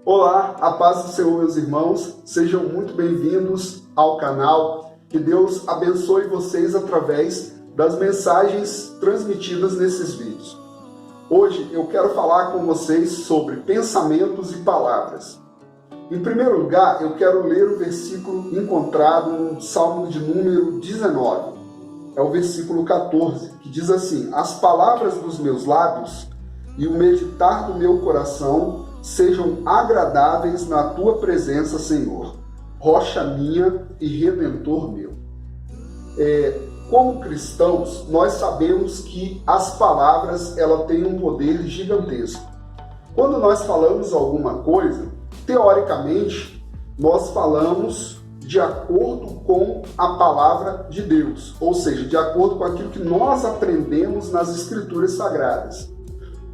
Olá, a paz do Senhor, meus irmãos, sejam muito bem-vindos ao canal. Que Deus abençoe vocês através das mensagens transmitidas nesses vídeos. Hoje eu quero falar com vocês sobre pensamentos e palavras. Em primeiro lugar, eu quero ler o versículo encontrado no Salmo de número 19. É o versículo 14, que diz assim: As palavras dos meus lábios e o meditar do meu coração sejam agradáveis na tua presença, Senhor, rocha minha e redentor meu. Como cristãos, nós sabemos que as palavras ela têm um poder gigantesco. Quando nós falamos alguma coisa, teoricamente, nós falamos de acordo com a palavra de Deus, ou seja, de acordo com aquilo que nós aprendemos nas Escrituras Sagradas.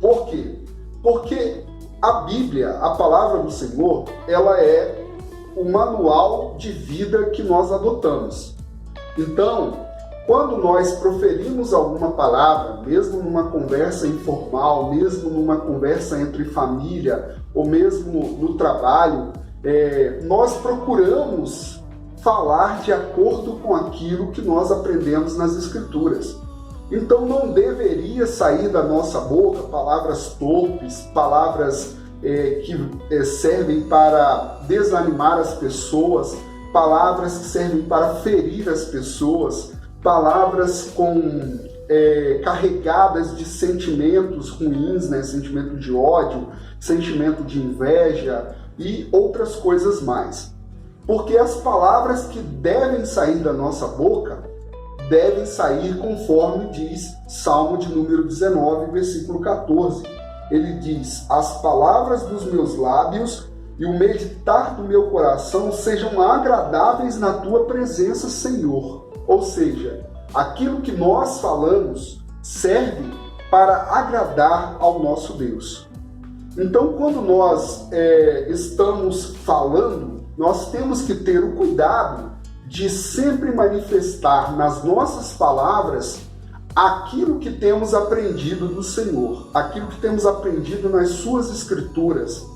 Por quê? Porque a Bíblia, a palavra do Senhor, ela é o manual de vida que nós adotamos. Então, quando nós proferimos alguma palavra, mesmo numa conversa informal, mesmo numa conversa entre família, ou mesmo no trabalho, nós procuramos falar de acordo com aquilo que nós aprendemos nas Escrituras. Então não deveria sair da nossa boca palavras torpes, palavras que servem para desanimar as pessoas, palavras que servem para ferir as pessoas, palavras carregadas de sentimentos ruins, né? Sentimento de ódio, sentimento de inveja e outras coisas mais. Porque as palavras que devem sair da nossa boca devem sair conforme diz Salmo de número 19, versículo 14. Ele diz: As palavras dos meus lábios e o meditar do meu coração sejam agradáveis na tua presença, Senhor. Ou seja, aquilo que nós falamos serve para agradar ao nosso Deus. Então, quando nós estamos falando, nós temos que ter o cuidado de sempre manifestar nas nossas palavras aquilo que temos aprendido do Senhor, aquilo que temos aprendido nas suas Escrituras,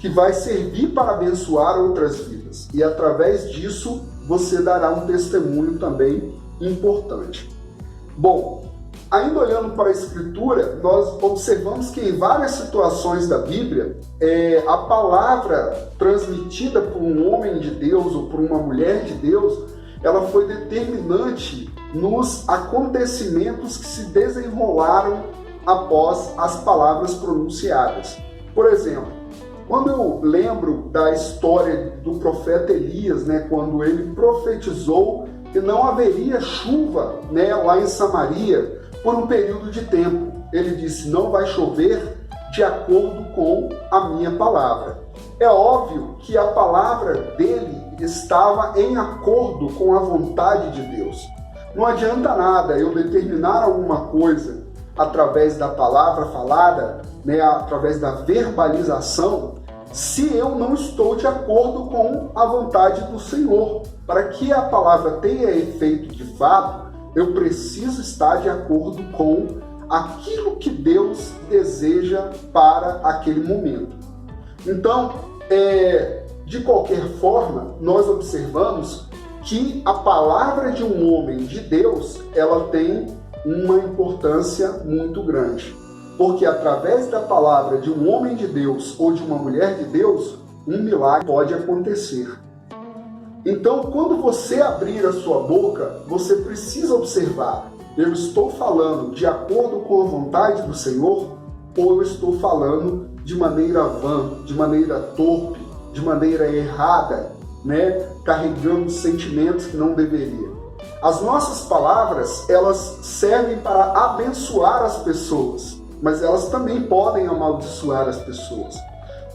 que vai servir para abençoar outras vidas. E através disso, você dará um testemunho também importante. Bom, ainda olhando para a Escritura, nós observamos que em várias situações da Bíblia, a palavra transmitida por um homem de Deus ou por uma mulher de Deus, ela foi determinante nos acontecimentos que se desenrolaram após as palavras pronunciadas. Por exemplo, quando eu lembro da história do profeta Elias, né, quando ele profetizou que não haveria chuva, né, lá em Samaria por um período de tempo. Ele disse: não vai chover de acordo com a minha palavra. É óbvio que a palavra dele estava em acordo com a vontade de Deus. Não adianta nada eu determinar alguma coisa através da palavra falada, né, através da verbalização, se eu não estou de acordo com a vontade do Senhor. Para que a palavra tenha efeito de fato, eu preciso estar de acordo com aquilo que Deus deseja para aquele momento. Então, de qualquer forma, nós observamos que a palavra de um homem de Deus, ela tem uma importância muito grande. Porque através da palavra de um homem de Deus ou de uma mulher de Deus, um milagre pode acontecer. Então, quando você abrir a sua boca, você precisa observar: eu estou falando de acordo com a vontade do Senhor ou eu estou falando de maneira vã, de maneira torpe, de maneira errada, né? Carregando sentimentos que não deveria. As nossas palavras, elas servem para abençoar as pessoas, mas elas também podem amaldiçoar as pessoas.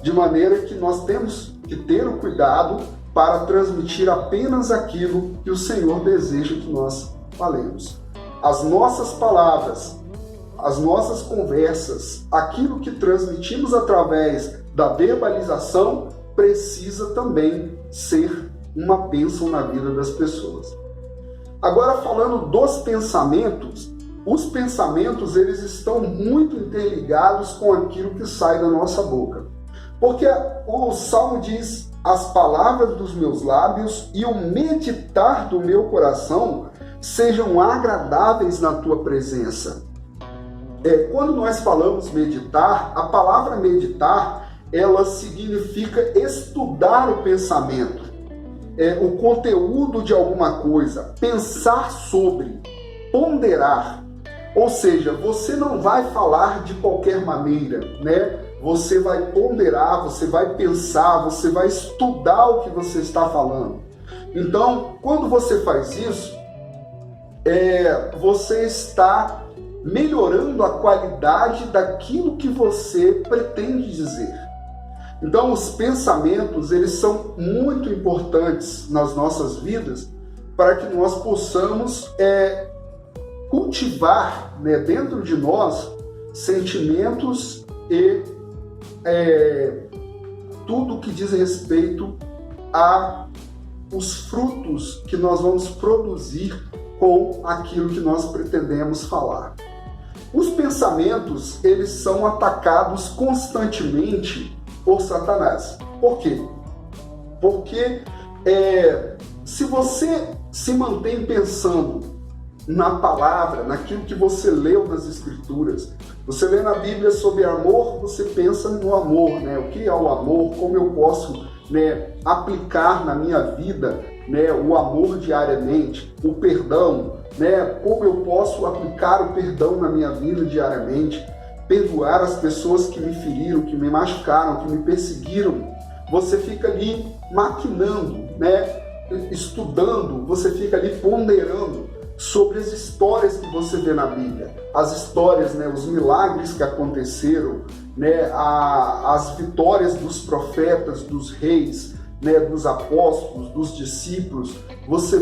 De maneira que nós temos que ter o cuidado para transmitir apenas aquilo que o Senhor deseja que nós falemos. As nossas palavras, as nossas conversas, aquilo que transmitimos através da verbalização, precisa também ser uma bênção na vida das pessoas. Agora, falando dos pensamentos, os pensamentos eles estão muito interligados com aquilo que sai da nossa boca. Porque o Salmo diz: as palavras dos meus lábios e o meditar do meu coração sejam agradáveis na tua presença. Quando nós falamos meditar, a palavra meditar, ela significa estudar o pensamento, o conteúdo de alguma coisa, pensar sobre, ponderar. Ou seja, você não vai falar de qualquer maneira, né? Você vai ponderar, você vai pensar, você vai estudar o que você está falando. Então, quando você faz isso, você está melhorando a qualidade daquilo que você pretende dizer. Então, os pensamentos, eles são muito importantes nas nossas vidas para que nós possamos cultivar, né, dentro de nós sentimentos e tudo que diz respeito a os frutos que nós vamos produzir com aquilo que nós pretendemos falar. Os pensamentos, eles são atacados constantemente por Satanás. Por quê? Porque se você se mantém pensando na palavra, naquilo que você leu nas Escrituras, você lê na Bíblia sobre amor, você pensa no amor, né? O que é o amor, como eu posso, né, aplicar na minha vida, né, o amor diariamente, o perdão, né, como eu posso aplicar o perdão na minha vida diariamente, perdoar as pessoas que me feriram, que me machucaram, que me perseguiram. Você fica ali maquinando, né, estudando, você fica ali ponderando sobre as histórias que você vê na Bíblia, as histórias, né, os milagres que aconteceram, né, as vitórias dos profetas, dos reis, né, dos apóstolos, dos discípulos. Você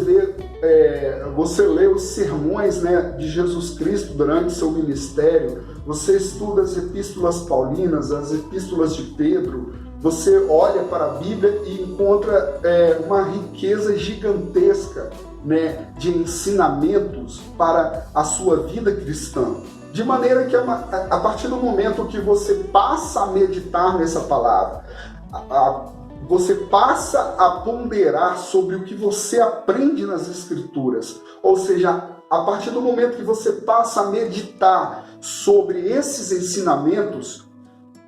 lê os sermões, né, de Jesus Cristo durante seu ministério, você estuda as epístolas paulinas, as epístolas de Pedro, você olha para a Bíblia e encontra uma riqueza gigantesca, né, de ensinamentos para a sua vida cristã. De maneira que a partir do momento que você passa a meditar nessa palavra, você passa a ponderar sobre o que você aprende nas Escrituras. Ou seja, a partir do momento que você passa a meditar sobre esses ensinamentos,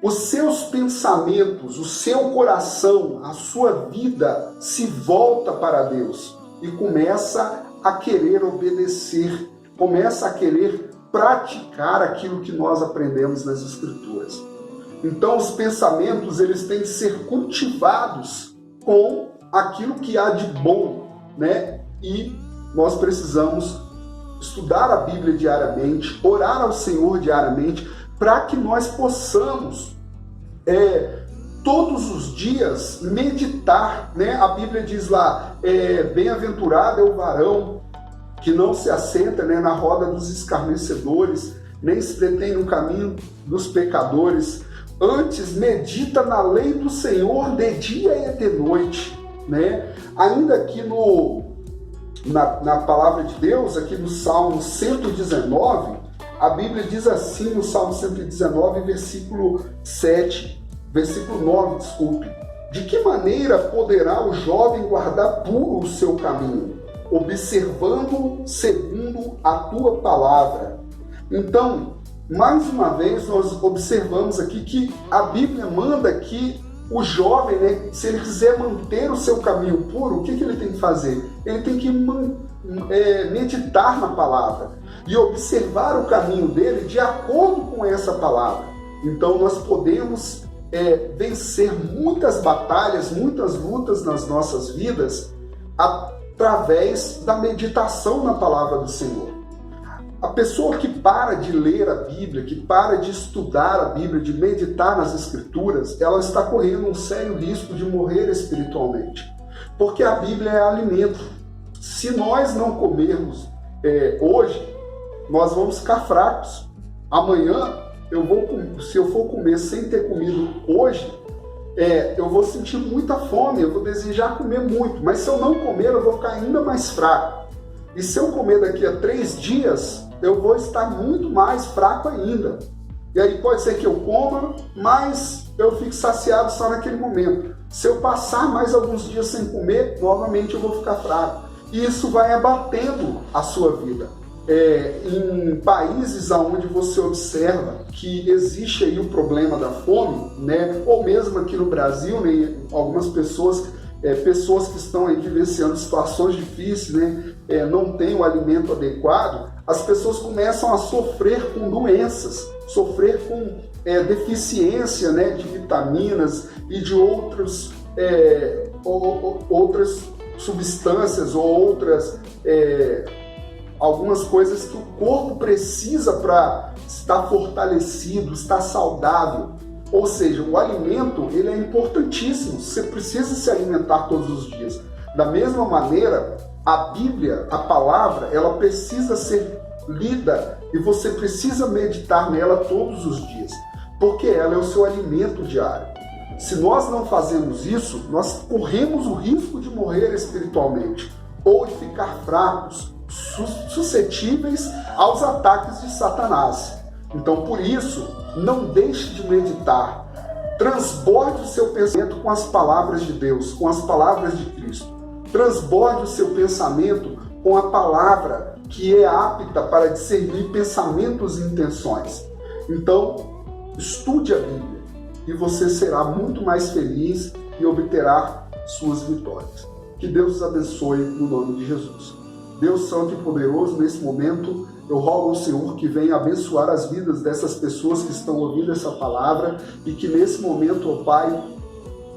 os seus pensamentos, o seu coração, a sua vida se volta para Deus e começa a querer obedecer, começa a querer praticar aquilo que nós aprendemos nas Escrituras. Então, os pensamentos, eles têm que ser cultivados com aquilo que há de bom, né? E nós precisamos estudar a Bíblia diariamente, orar ao Senhor diariamente, para que nós possamos todos os dias meditar, né? A Bíblia diz lá, bem-aventurado é o varão que não se assenta, né, na roda dos escarnecedores, nem se detém no caminho dos pecadores, antes medita na lei do Senhor de dia e de noite, né? Ainda aqui na palavra de Deus, aqui no Salmo 119, a Bíblia diz assim no Salmo 119, versículo 9, desculpe. De que maneira poderá o jovem guardar puro o seu caminho, observando segundo a tua palavra? Então, mais uma vez, nós observamos aqui que a Bíblia manda que o jovem, né, se ele quiser manter o seu caminho puro, o que ele tem que fazer? Ele tem que meditar na palavra e observar o caminho dele de acordo com essa palavra. Então, nós podemos vencer muitas batalhas, muitas lutas nas nossas vidas através da meditação na palavra do Senhor. A pessoa que para de ler a Bíblia, que para de estudar a Bíblia, de meditar nas Escrituras, ela está correndo um sério risco de morrer espiritualmente. Porque a Bíblia é alimento. Se nós não comermos hoje, nós vamos ficar fracos. Amanhã, se eu for comer sem ter comido hoje, eu vou sentir muita fome, eu vou desejar comer muito. Mas se eu não comer, eu vou ficar ainda mais fraco. E se eu comer daqui a 3 dias, eu vou estar muito mais fraco ainda. E aí pode ser que eu coma, mas eu fique saciado só naquele momento. Se eu passar mais alguns dias sem comer, novamente eu vou ficar fraco. E isso vai abatendo a sua vida. Em países onde você observa que existe aí o problema da fome, né? Ou mesmo aqui no Brasil, né? Algumas pessoas que estão aí vivenciando situações difíceis, né? Não têm o alimento adequado, as pessoas começam a sofrer com doenças, sofrer com deficiência, né? De vitaminas e de outras substâncias ou outras algumas coisas que o corpo precisa para estar fortalecido, estar saudável. Ou seja, o alimento ele é importantíssimo, você precisa se alimentar todos os dias. Da mesma maneira, a Bíblia, a palavra, ela precisa ser lida e você precisa meditar nela todos os dias, porque ela é o seu alimento diário. Se nós não fazemos isso, nós corremos o risco de morrer espiritualmente ou de ficar fracos, suscetíveis aos ataques de Satanás. Então, por isso, não deixe de meditar. Transborde o seu pensamento com as palavras de Deus, com as palavras de Cristo. Transborde o seu pensamento com a palavra que é apta para discernir pensamentos e intenções. Então, estude a Bíblia e você será muito mais feliz e obterá suas vitórias. Que Deus os abençoe no nome de Jesus. Deus Santo e Poderoso, nesse momento, eu rogo ao Senhor que venha abençoar as vidas dessas pessoas que estão ouvindo essa palavra e que nesse momento, ó Pai,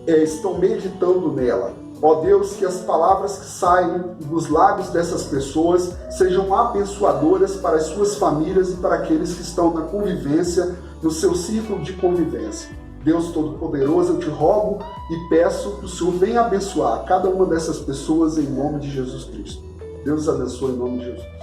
estão meditando nela. Ó Deus, que as palavras que saem dos lábios dessas pessoas sejam abençoadoras para as suas famílias e para aqueles que estão na convivência, no seu círculo de convivência. Deus Todo-Poderoso, eu te rogo e peço que o Senhor venha abençoar cada uma dessas pessoas em nome de Jesus Cristo. Deus abençoe em nome de Jesus.